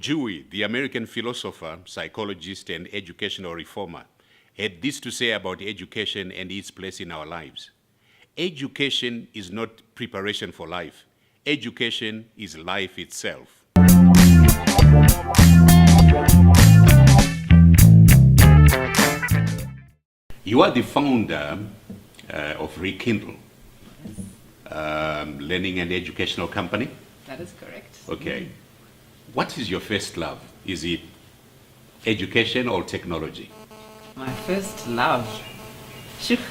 Dewey, the American philosopher, psychologist, and educational reformer, had this to say about education and its place in our lives. Education is not preparation for life. Education is life itself. You are the founder of Rekindle, learning and educational company? That is correct. Okay. What is your first love? Is it education or technology? My first love.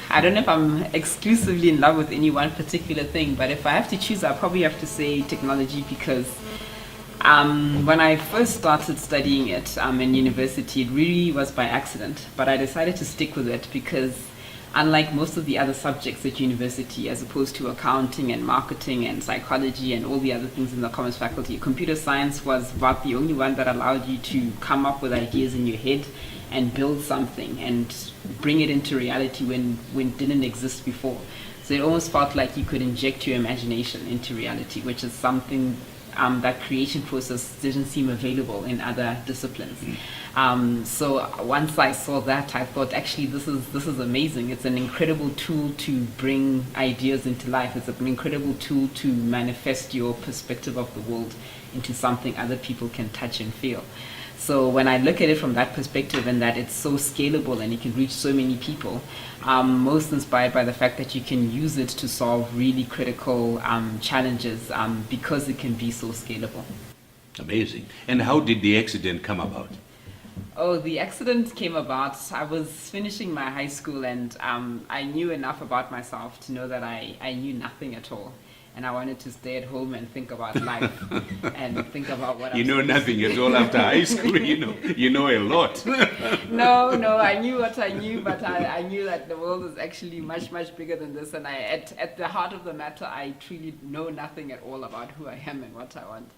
I don't know if I'm exclusively in love with any one particular thing, but if I have to choose, I probably have to say technology, because when I first started studying it in university, it really was by accident, but I decided to stick with it because unlike most of the other subjects at university, as opposed to accounting and marketing and psychology and all the other things in the commerce faculty, computer science was about the only one that allowed you to come up with ideas in your head and build something and bring it into reality when it didn't exist before. So it almost felt like you could inject your imagination into reality, which is something that creation process didn't seem available in other disciplines. So once I saw that, I thought, actually, this is amazing. It's an incredible tool to bring ideas into life. It's an incredible tool to manifest your perspective of the world into something other people can touch and feel. So when I look at it from that perspective, and that it's so scalable and it can reach so many people, I'm most inspired by the fact that you can use it to solve really critical challenges because it can be so scalable. Amazing. And how did the accident come about? Oh, the accident came about. I was finishing my high school, and I knew enough about myself to know that I knew nothing at all. And I wanted to stay at home and think about life and think about what You know nothing at all after high school, you know a lot. No, I knew what I knew, but I knew that the world is actually much, much bigger than this. And at the heart of the matter, I truly know nothing at all about who I am and what I want.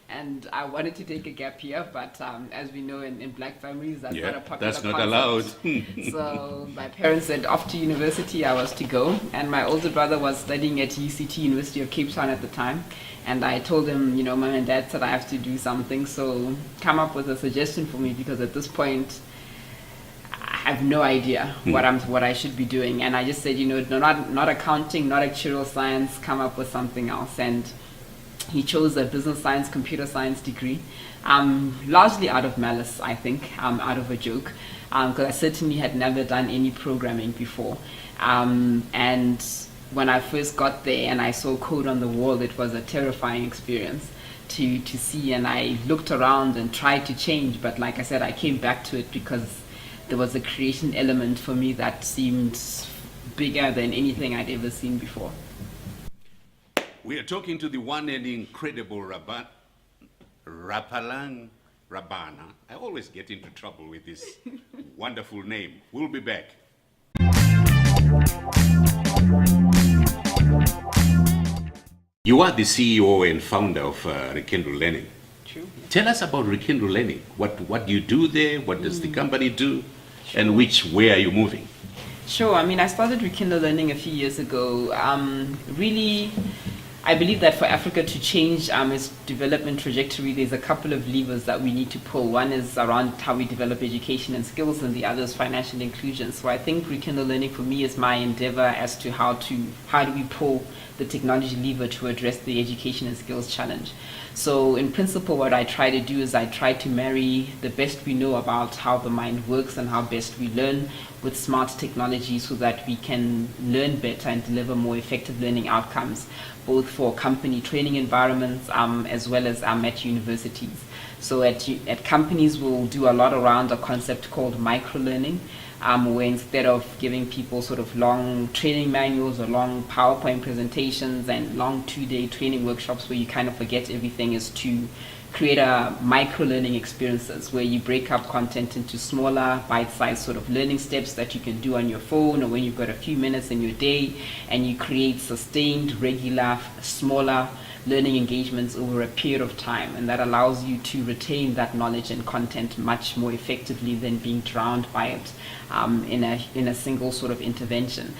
And I wanted to take a gap year, but as we know in black families, that's not a popular that's not concept. allowed. So my parents said off to university I was to go, and my older brother was studying at UCT, University of Cape Town at the time. And I told him, Mom and Dad said I have to do something, so come up with a suggestion for me, because at this point I have no idea what I should be doing. And I just said, not accounting, not actuarial science, come up with something else. And he chose a business science, computer science degree, largely out of malice, I think, out of a joke, because I certainly had never done any programming before. And when I first got there and I saw code on the wall, it was a terrifying experience to see. And I looked around and tried to change, but like I said, I came back to it because there was a creation element for me that seemed bigger than anything I'd ever seen before. We are talking to the one and incredible Rapelang Rabana. I always get into trouble with this wonderful name. We'll be back. You are the CEO and founder of Rekindle Learning. True. Tell us about Rekindle Learning. What do you do there? What does the company do? Sure. And where are you moving? Sure. I started Rekindle Learning a few years ago. Really, I believe that for Africa to change its development trajectory, there's a couple of levers that we need to pull. One is around how we develop education and skills, and the other is financial inclusion. So I think Rekindle Learning for me is my endeavor as to how do we pull the technology lever to address the education and skills challenge. So in principle, what I try to do is I try to marry the best we know about how the mind works and how best we learn with smart technology, so that we can learn better and deliver more effective learning outcomes, both for company training environments as well as at universities. So at companies, we'll do a lot around a concept called micro-learning, where instead of giving people sort of long training manuals or long PowerPoint presentations and long 2-day training workshops where you kind of forget everything, is to create a micro-learning experiences where you break up content into smaller, bite-sized sort of learning steps that you can do on your phone or when you've got a few minutes in your day, and you create sustained, regular, smaller learning engagements over a period of time, and that allows you to retain that knowledge and content much more effectively than being drowned by it in a single sort of intervention.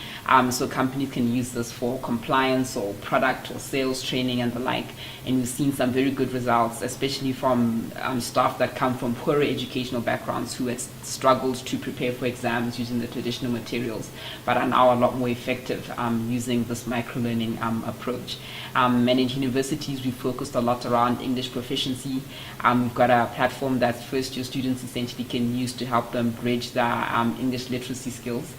So companies can use this for compliance or product or sales training and the like, and we've seen some very good results, especially from staff that come from poorer educational backgrounds who had struggled to prepare for exams using the traditional materials, but are now a lot more effective using this micro-learning approach. And in universities, we focused a lot around English proficiency. We've got a platform that first-year students essentially can use to help them bridge their English literacy skills.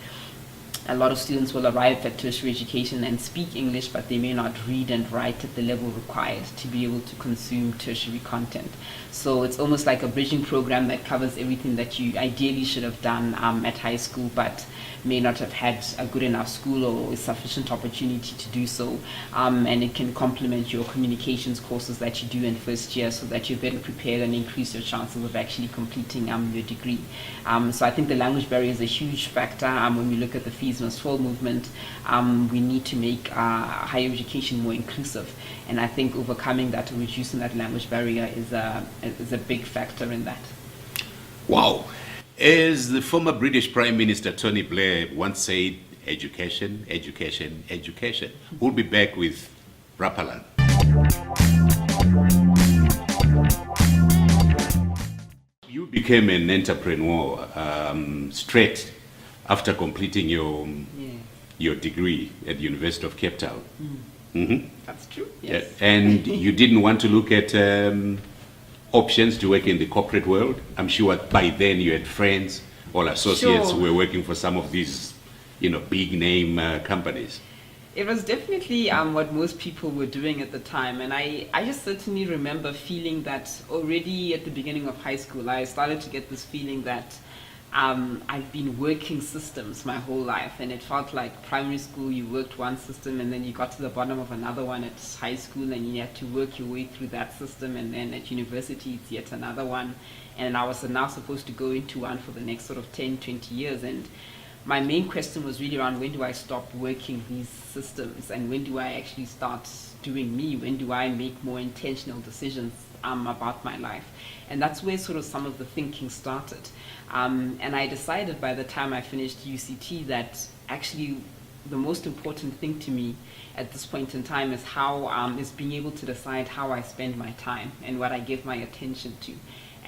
A lot of students will arrive at tertiary education and speak English, but they may not read and write at the level required to be able to consume tertiary content. So it's almost like a bridging program that covers everything that you ideally should have done at high school, but may not have had a good enough school or sufficient opportunity to do so. And it can complement your communications courses that you do in first year so that you're better prepared and increase your chances of actually completing your degree. So I think the language barrier is a huge factor. When we look at the fees must fall movement, we need to make higher education more inclusive. And I think overcoming that or reducing that language barrier is a big factor in that. Wow. As the former British Prime Minister Tony Blair once said, education, education, education. We'll be back with Rapelang. You became an entrepreneur straight after completing your degree at the University of Cape Town. Mm-hmm. That's true, yes. And you didn't want to look at options to work in the corporate world? I'm sure by then you had friends or associates who were working for some of these, big name companies. It was definitely what most people were doing at the time, and I just certainly remember feeling that already at the beginning of high school. I started to get this feeling that I've been working systems my whole life, and it felt like primary school you worked one system and then you got to the bottom of another one at high school and you had to work your way through that system, and then at university it's yet another one, and I was now supposed to go into one for the next sort of 10-20 years. And my main question was really around, when do I stop working these systems and when do I actually start doing me? When do I make more intentional decisions about my life? And that's where sort of some of the thinking started. And I decided by the time I finished UCT that actually the most important thing to me at this point in time is being able to decide how I spend my time and what I give my attention to.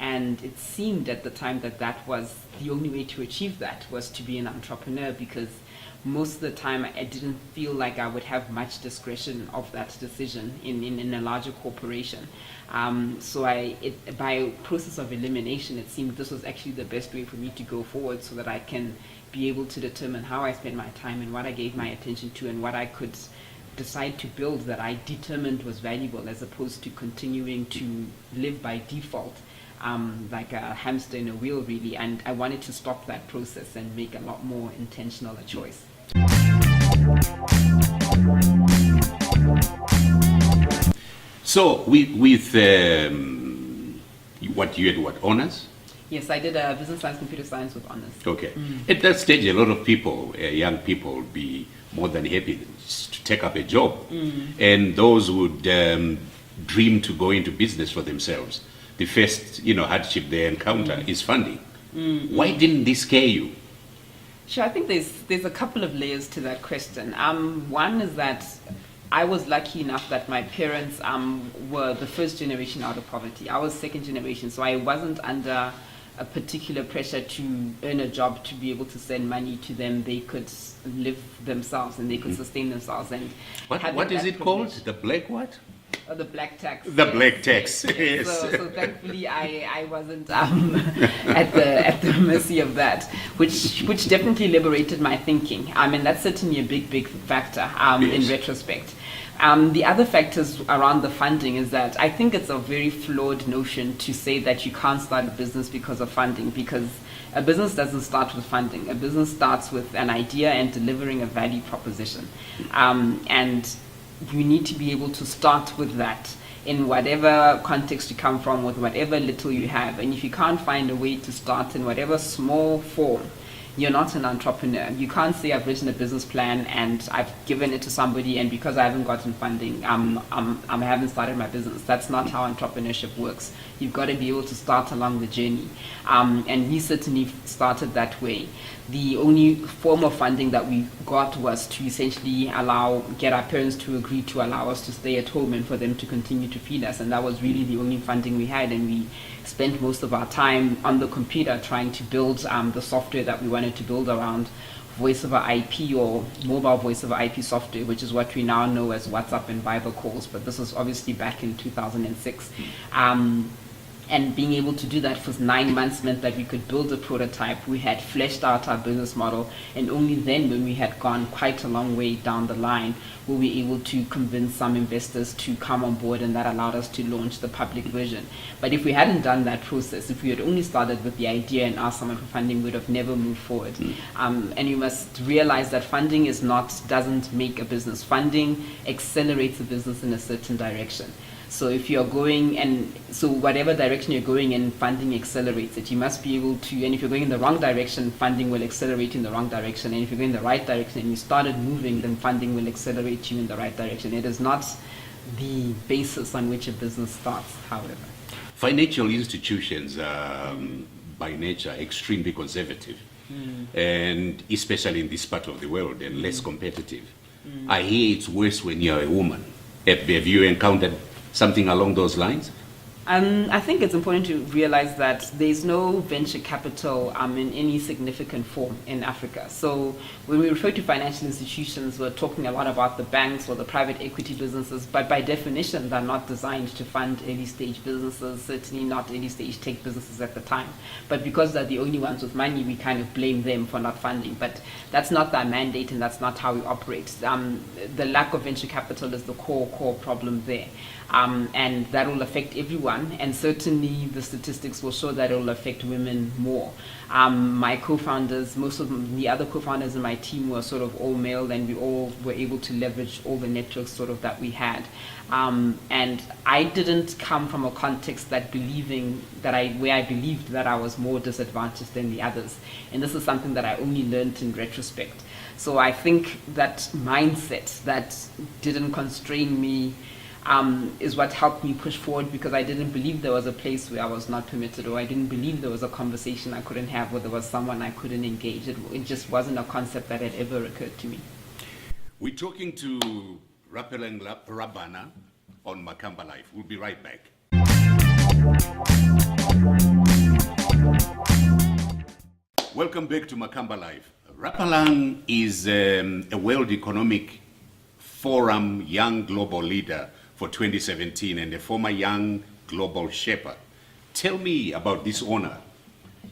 And it seemed at the time that was the only way to achieve that, was to be an entrepreneur, because most of the time I didn't feel like I would have much discretion of that decision in a larger corporation. So by a process of elimination, it seemed this was actually the best way for me to go forward, so that I can be able to determine how I spend my time and what I gave my attention to and what I could decide to build that I determined was valuable, as opposed to continuing to live by default, like a hamster in a wheel, really. And I wanted to stop that process and make a lot more intentional a choice. So with what you had, honors? Yes, I did a business science, computer science with honors. Okay. At that stage, a lot of people, young people, would be more than happy to take up a job. And those would dream to go into business for themselves. The first, hardship they encounter is funding. Why didn't this scare you? Sure, I think there's a couple of layers to that question. One is that I was lucky enough that my parents were the first generation out of poverty. I was second generation, so I wasn't under a particular pressure to earn a job to be able to send money to them. They could live themselves and they could sustain themselves. And what is it called? The black what? The black tax. The black tax. Yes. So thankfully I wasn't at the mercy of that, which definitely liberated my thinking. And that's certainly a big factor in retrospect. The other factors around the funding is that I think it's a very flawed notion to say that you can't start a business because of funding, because a business doesn't start with funding. A business starts with an idea and delivering a value proposition. And you need to be able to start with that in whatever context you come from, with whatever little you have. And if you can't find a way to start in whatever small form, you're not an entrepreneur. You can't say I've written a business plan and I've given it to somebody, and because I haven't gotten funding, I haven't started my business. That's not how entrepreneurship works. You've got to be able to start along the journey. And we certainly started that way. The only form of funding that we got was to essentially get our parents to agree to allow us to stay at home and for them to continue to feed us. And that was really the only funding we had. And we spent most of our time on the computer trying to build the software that we wanted to build around voice over IP or mobile voice over IP software, which is what we now know as WhatsApp and Viber calls. But this was obviously back in 2006. And being able to do that for 9 months meant that we could build a prototype. We had fleshed out our business model, and only then, when we had gone quite a long way down the line, were we able to convince some investors to come on board, and that allowed us to launch the public version. But if we hadn't done that process, if we had only started with the idea and asked someone for funding, we would have never moved forward. And you must realize that funding doesn't make a business. Funding accelerates a business in a certain direction. So if you're whatever direction you're going in, funding accelerates it. You must be able to, and if you're going in the wrong direction, funding will accelerate in the wrong direction. And if you're going in the right direction and you started moving, then funding will accelerate you in the right direction. It is not the basis on which a business starts, however. Financial institutions are, by nature, extremely conservative, and especially in this part of the world, and less competitive. I hear it's worse when you're a woman. Have you encountered something along those lines? I think it's important to realize that there's no venture capital in any significant form in Africa. So when we refer to financial institutions, we're talking a lot about the banks or the private equity businesses, but by definition, they're not designed to fund early stage businesses, certainly not early stage tech businesses at the time. But because they're the only ones with money, we kind of blame them for not funding. But that's not their mandate, and that's not how we operate. The lack of venture capital is the core problem there. And that will affect everyone, and certainly the statistics will show that it will affect women more. My co-founders, most of the other co-founders in my team were sort of all male, and we all were able to leverage all the networks sort of that we had. And I didn't come from a context where I believed that I was more disadvantaged than the others. And this is something that I only learned in retrospect. So I think that mindset that didn't constrain me is what helped me push forward, because I didn't believe there was a place where I was not permitted, or I didn't believe there was a conversation I couldn't have, or there was someone I couldn't engage. It just wasn't a concept that had ever occurred to me. We're talking to Rapelang Rabana on Makamba Live. We'll be right back. Welcome back to Makamba Live. Rapelang is a World Economic Forum Young Global Leader for 2017 and a former Young Global Shaper. Tell me about this honor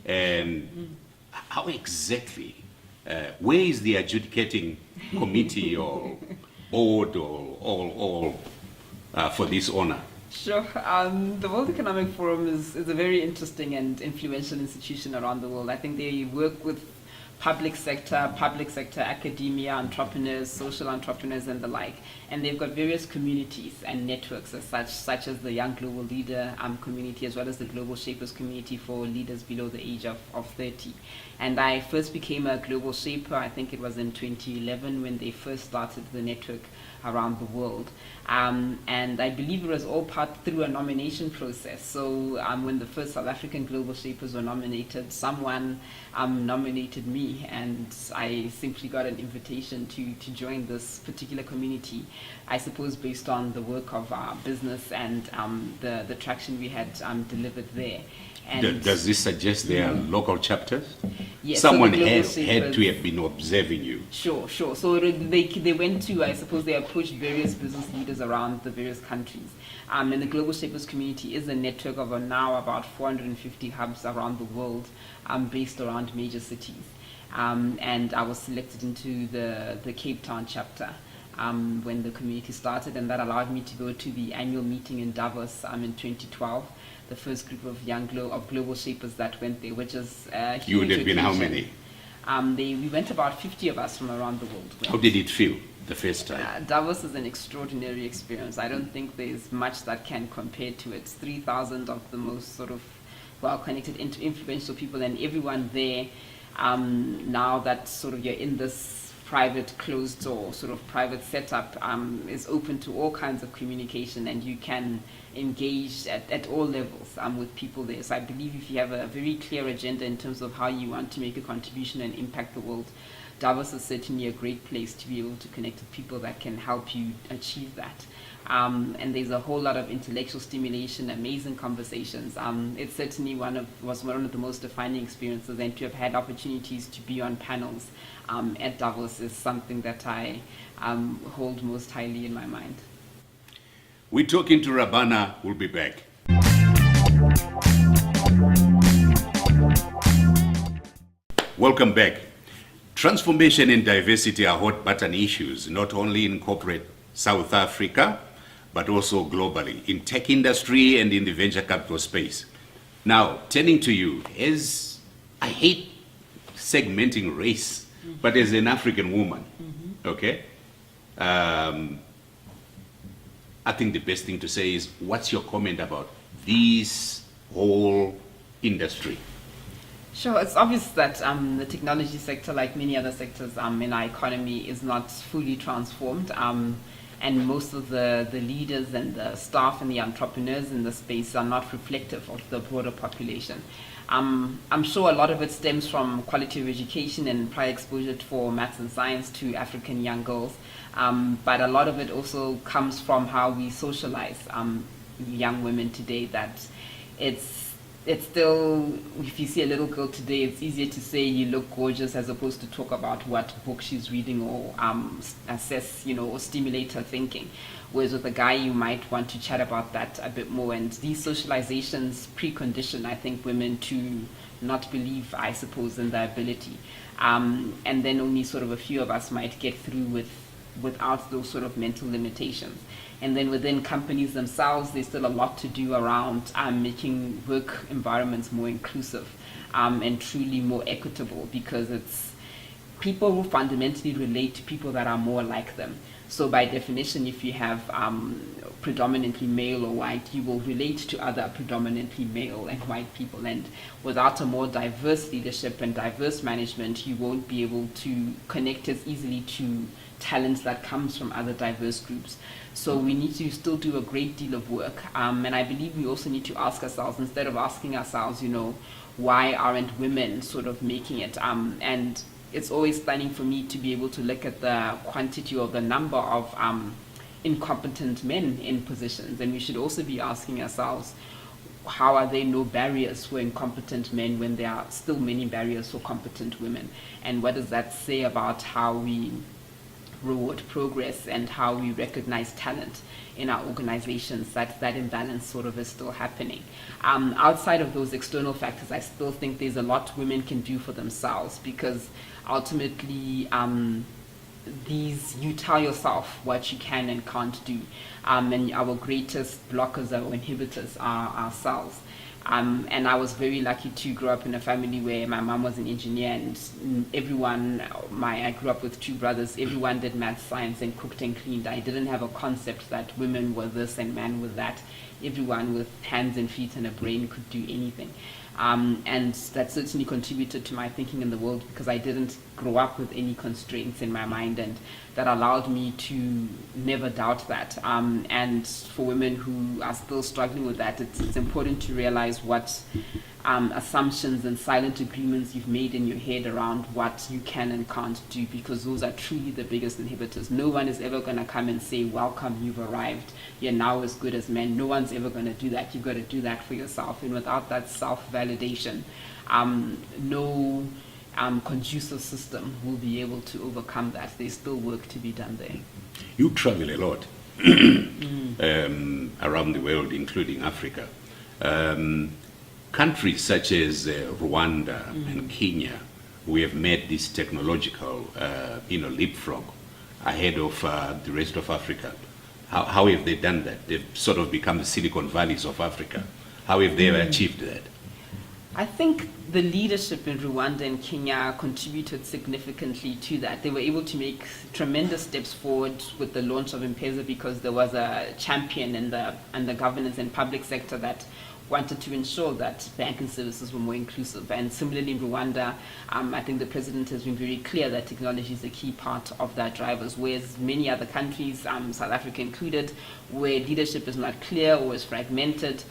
and how exactly, where is the adjudicating committee or board or all for this honor? Sure. The World Economic Forum is a very interesting and influential institution around the world. I think they work with public sector, academia, entrepreneurs, social entrepreneurs, and the like. And they've got various communities and networks as such as the Young Global Leader community, as well as the Global Shapers community for leaders below the age of 30. And I first became a Global Shaper, I think it was in 2011, when they first started the network around the world. And I believe it was all part through a nomination process. So when the first South African Global Shapers were nominated, someone nominated me, and I simply got an invitation to join this particular community, I suppose based on the work of our business and the traction we had delivered there. And does this suggest there are local chapters? Yes, Someone so had to have been observing you. Sure. So they went to, I suppose they approached various business leaders around the various countries. And the Global Shapers community is a network of now about 450 hubs around the world, based around major cities. And I was selected into the Cape Town chapter when the community started, and that allowed me to go to the annual meeting in Davos in 2012. The first group of global shapers that went there, which is a huge You would have been occasion. how many? We went about 50 of us from around the world. How did it feel the first time? Davos is an extraordinary experience. I don't think there's much that can compare to it. 3,000 of the most sort of well-connected, influential people, and everyone there now that sort of you're in this private closed or sort of private setup, is open to all kinds of communication, and you can engage at all levels with people there. So I believe if you have a very clear agenda in terms of how you want to make a contribution and impact the world, Davos is certainly a great place to be able to connect with people that can help you achieve that. And there's a whole lot of intellectual stimulation, amazing conversations. It's certainly was one of the most defining experiences, and to have had opportunities to be on panels at Davos is something that I hold most highly in my mind. We're talking to Rabana. We'll be back. Welcome back. Transformation and diversity are hot button issues, not only in corporate South Africa, but also globally, in tech industry and in the venture capital space. Now, turning to you, as I hate segmenting race, but as an African woman, okay? I think the best thing to say is, what's your comment about this whole industry? Sure, it's obvious that the technology sector, like many other sectors in our economy, is not fully transformed. And most of the leaders and the staff and the entrepreneurs in the space are not reflective of the broader population. I'm sure a lot of it stems from quality of education and prior exposure for maths and science to African young girls. But a lot of it also comes from how we socialize young women today, that it's still, if you see a little girl today, it's easier to say you look gorgeous as opposed to talk about what book she's reading or assess, or stimulate her thinking. Whereas with a guy, you might want to chat about that a bit more. And these socializations precondition, I think, women to not believe, I suppose, in their ability. And then only sort of a few of us might get through without those sort of mental limitations. And then within companies themselves, there's still a lot to do around making work environments more inclusive and truly more equitable, because it's people who fundamentally relate to people that are more like them. So by definition, if you have predominantly male or white, you will relate to other predominantly male and white people. And without a more diverse leadership and diverse management, you won't be able to connect as easily to talents that comes from other diverse groups. So we need to still do a great deal of work. And I believe we also need to ask ourselves, instead of asking ourselves, why aren't women sort of making it? And it's always stunning for me to be able to look at the quantity or the number of incompetent men in positions. And we should also be asking ourselves, how are there no barriers for incompetent men when there are still many barriers for competent women? And what does that say about how we reward progress and how we recognize talent in our organizations? That imbalance sort of is still happening. Outside of those external factors, I still think there's a lot women can do for themselves, because ultimately you tell yourself what you can and can't do, and our greatest blockers or inhibitors are ourselves. And I was very lucky to grow up in a family where my mom was an engineer, and I grew up with two brothers. Everyone did math, science, and cooked and cleaned. I didn't have a concept that women were this and men were that. Everyone with hands and feet and a brain could do anything. And that certainly contributed to my thinking in the world, because I didn't grow up with any constraints in my mind, and that allowed me to never doubt that. And for women who are still struggling with that, it's important to realize what assumptions and silent agreements you've made in your head around what you can and can't do, because those are truly the biggest inhibitors. No one is ever going to come and say, welcome, you've arrived, you're now as good as men. No one's ever going to do that. You've got to do that for yourself. And without that self-validation, no conducive system will be able to overcome that. There's still work to be done there. You travel a lot around the world, including Africa. Countries such as Rwanda and Kenya, we have made this technological leapfrog ahead of the rest of Africa. How have they done that? They've sort of become the Silicon Valleys of Africa. How have they achieved that? I think the leadership in Rwanda and Kenya contributed significantly to that. They were able to make tremendous steps forward with the launch of M-Pesa, because there was a champion in the governance and public sector that wanted to ensure that banking services were more inclusive. And similarly in Rwanda, I think the president has been very clear that technology is a key part of that drivers, whereas many other countries, South Africa included, where leadership is not clear or is fragmented,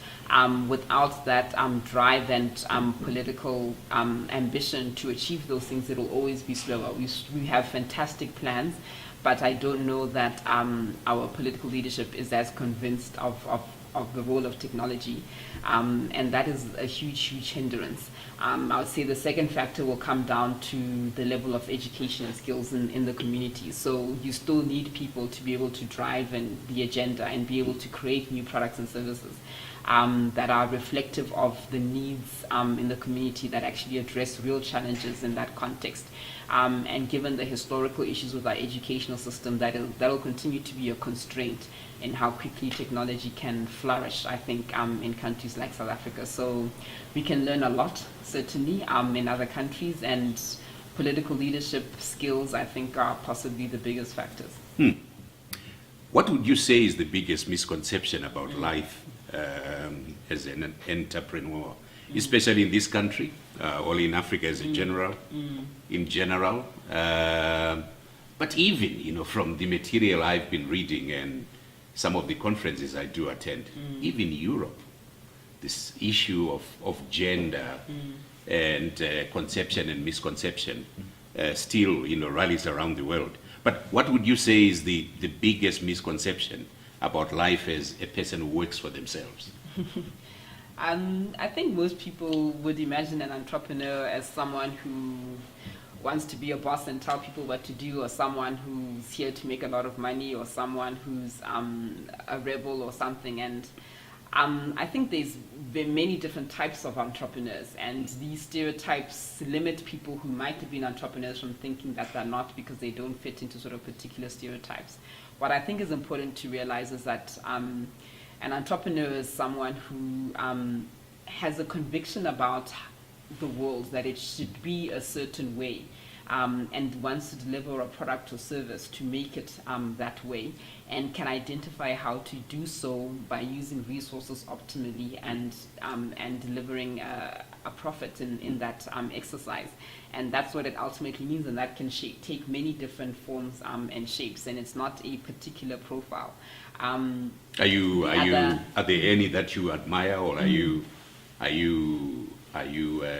without that drive and political ambition to achieve those things, it will always be slower. We have fantastic plans, but I don't know that our political leadership is as convinced of the role of technology, and that is a huge hindrance. I would say the second factor will come down to the level of education and skills in the community. So you still need people to be able to drive the agenda and be able to create new products and services that are reflective of the needs in the community, that actually address real challenges in that context. And given the historical issues with our educational system, that'll continue to be a constraint in how quickly technology can flourish, I think, in countries like South Africa. So we can learn a lot, certainly, in other countries, and political leadership skills, I think, are possibly the biggest factors. What would you say is the biggest misconception about life as an entrepreneur, especially in this country, or in Africa as a general, in general? But even, from the material I've been reading and some of the conferences I do attend, even Europe, this issue of gender and conception and misconception still, rallies around the world. But what would you say is the biggest misconception about life as a person who works for themselves? I think most people would imagine an entrepreneur as someone who wants to be a boss and tell people what to do, or someone who's here to make a lot of money, or someone who's a rebel or something. And I think there's many different types of entrepreneurs, and these stereotypes limit people who might have been entrepreneurs from thinking that they're not, because they don't fit into sort of particular stereotypes. What I think is important to realize is that an entrepreneur is someone who has a conviction about the world, that it should be a certain way, and wants to deliver a product or service to make it that way, and can identify how to do so by using resources optimally and delivering a profit in that exercise. And that's what it ultimately means, and that can take many different forms and shapes, and it's not a particular profile. Are there any that you admire, or are you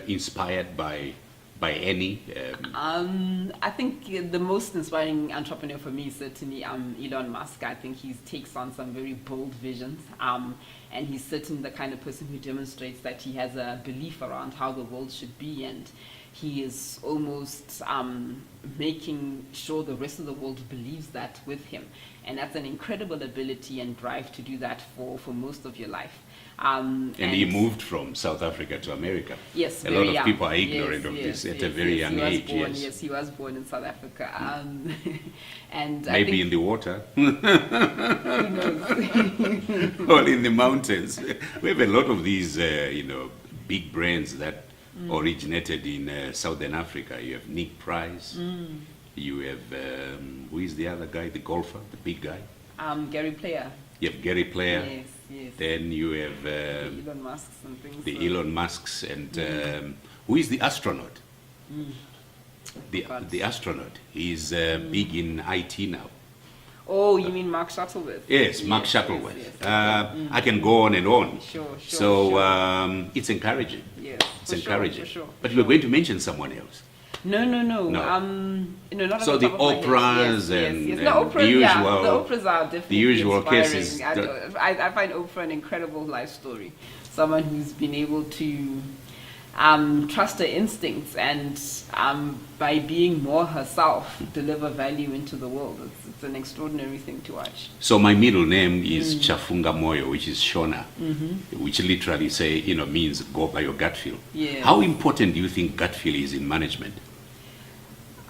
inspired by any? I think the most inspiring entrepreneur for me is certainly Elon Musk. I think he takes on some very bold visions, and he's certainly the kind of person who demonstrates that he has a belief around how the world should be, and he is almost making sure the rest of the world believes that with him. And that's an incredible ability and drive to do that for most of your life. And he moved from South Africa to America. Yes, a lot of people are ignorant of this at a very young age. Yes, he was born in South Africa, and maybe I think, in the water, who knows? or in the mountains. We have a lot of these, big brands that originated in Southern Africa. You have Nick Price. You have who is the other guy, the golfer, the big guy? Gary Player. You have Gary Player. Yes. Then you have the Elon Musks and things. The Elon Musks, and who is the astronaut? The astronaut. He's big in IT now. Oh, you mean Mark Shuttleworth? Yes, Mark Shuttleworth. I can go on and on. Sure. It's encouraging. Yes, it's encouraging. For sure. But you were going to mention someone else. No. Not so the operas and the usual. Yeah, the operas are definitely the usual inspiring. cases. I find Oprah an incredible life story. Someone who's been able to trust her instincts and by being more herself, deliver value into the world. It's an extraordinary thing to watch. So my middle name is Chafunga Moyo, which is Shona, which literally means go by your gut feel. Yeah. How important do you think gut feel is in management?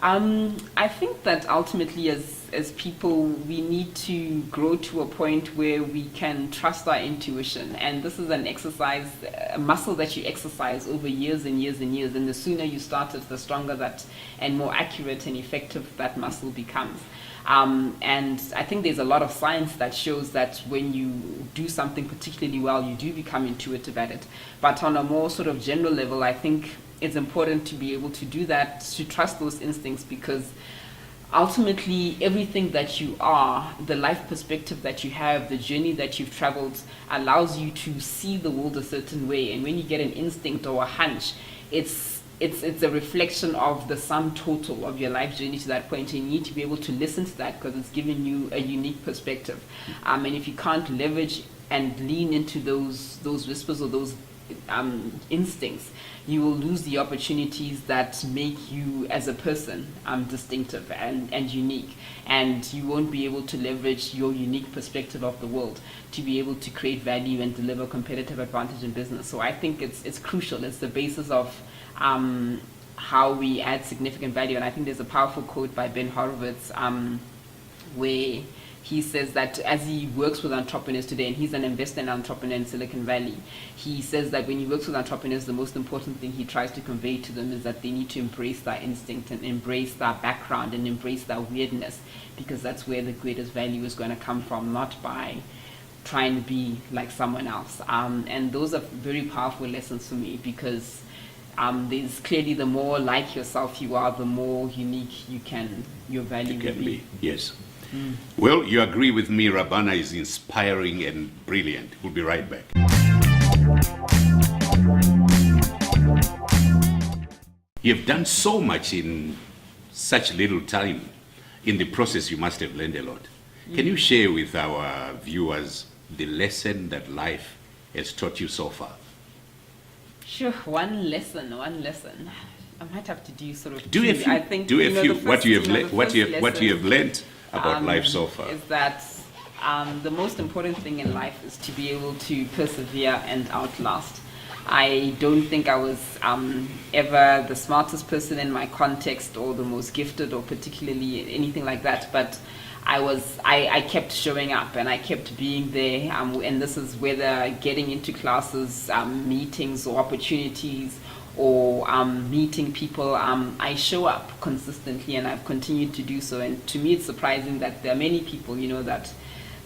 I think that ultimately as people, we need to grow to a point where we can trust our intuition. And this is an exercise, a muscle that you exercise over years and years and years. And the sooner you start it, the stronger that and more accurate and effective that muscle becomes. And I think there's a lot of science that shows that when you do something particularly well, you do become intuitive at it. But on a more sort of general level, I think it's important to be able to do that, to trust those instincts, because ultimately everything that you are, the life perspective that you have, the journey that you've traveled, allows you to see the world a certain way. And when you get an instinct or a hunch, it's a reflection of the sum total of your life journey to that point. And you need to be able to listen to that because it's giving you a unique perspective. And if you can't leverage and lean into those whispers or those instincts, you will lose the opportunities that make you as a person distinctive and unique, and you won't be able to leverage your unique perspective of the world to be able to create value and deliver competitive advantage in business. So I think it's crucial. It's the basis of how we add significant value. And I think there's a powerful quote by Ben Horowitz where he says that as he works with entrepreneurs today, and he's an investor and entrepreneur in Silicon Valley, he says that when he works with entrepreneurs, the most important thing he tries to convey to them is that they need to embrace their instinct and embrace their background and embrace their weirdness, because that's where the greatest value is going to come from, not by trying to be like someone else. And those are very powerful lessons for me, because there's clearly, the more like yourself you are, the more unique your value will be. Yes. Well, you agree with me, Rabana is inspiring and brilliant. We'll be right back. You've done so much in such little time. In the process, you must have learned a lot. Can you share with our viewers the lesson that life has taught you so far? Sure, one lesson. I might have to do sort of do two. a few. I think, do a few. The first, what you have lesson, learned about life so far is that the most important thing in life is to be able to persevere and outlast. I don't think I was ever the smartest person in my context or the most gifted or particularly anything like that, but I kept showing up and I kept being there, and this is whether getting into classes, meetings or opportunities, or meeting people. I show up consistently, and I've continued to do so. And to me, it's surprising that there are many people, that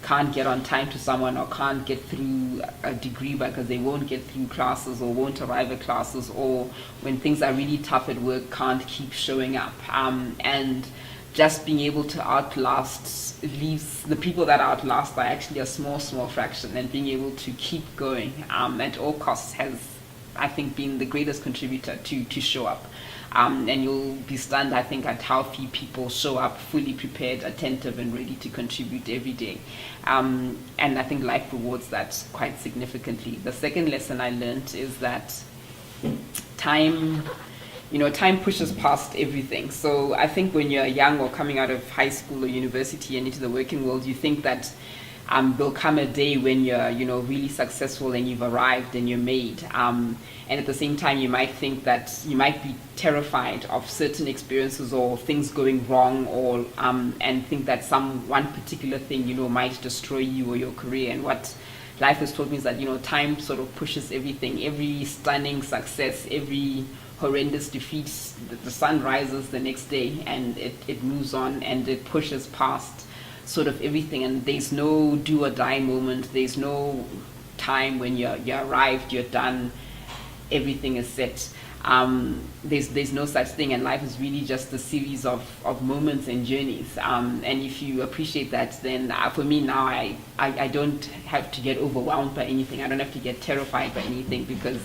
can't get on time to someone or can't get through a degree because they won't get through classes or won't arrive at classes, or when things are really tough at work, can't keep showing up. And just being able to outlast leaves the people that outlast are actually a small fraction, and being able to keep going at all costs has, I think, been the greatest contributor to show up. And you'll be stunned, I think, at how few people show up fully prepared, attentive, and ready to contribute every day. And I think life rewards that quite significantly. The second lesson I learned is that time pushes past everything. So I think when you're young or coming out of high school or university and into the working world, you think that there'll come a day when you're, really successful and you've arrived and you're made. And at the same time, you might think that you might be terrified of certain experiences or things going wrong, or and think that one particular thing, might destroy you or your career. And what life has taught me is that, time sort of pushes everything. Every stunning success, every horrendous defeat, the sun rises the next day and it moves on and it pushes past sort of everything, and there's no do or die moment. There's no time when you're arrived, you're done, everything is set. There's no such thing, and life is really just a series of moments and journeys. And if you appreciate that, then for me now, I don't have to get overwhelmed by anything. I don't have to get terrified by anything, because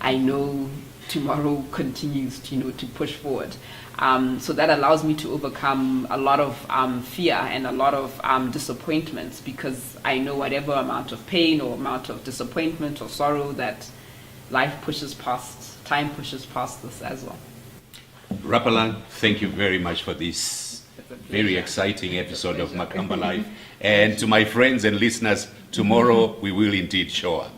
I know tomorrow continues to push forward. So that allows me to overcome a lot of fear and a lot of disappointments, because I know whatever amount of pain or amount of disappointment or sorrow that life pushes past, time pushes past this as well. Rapelang, thank you very much for this very exciting episode of Makamba Live. And to my friends and listeners, tomorrow we will indeed show up.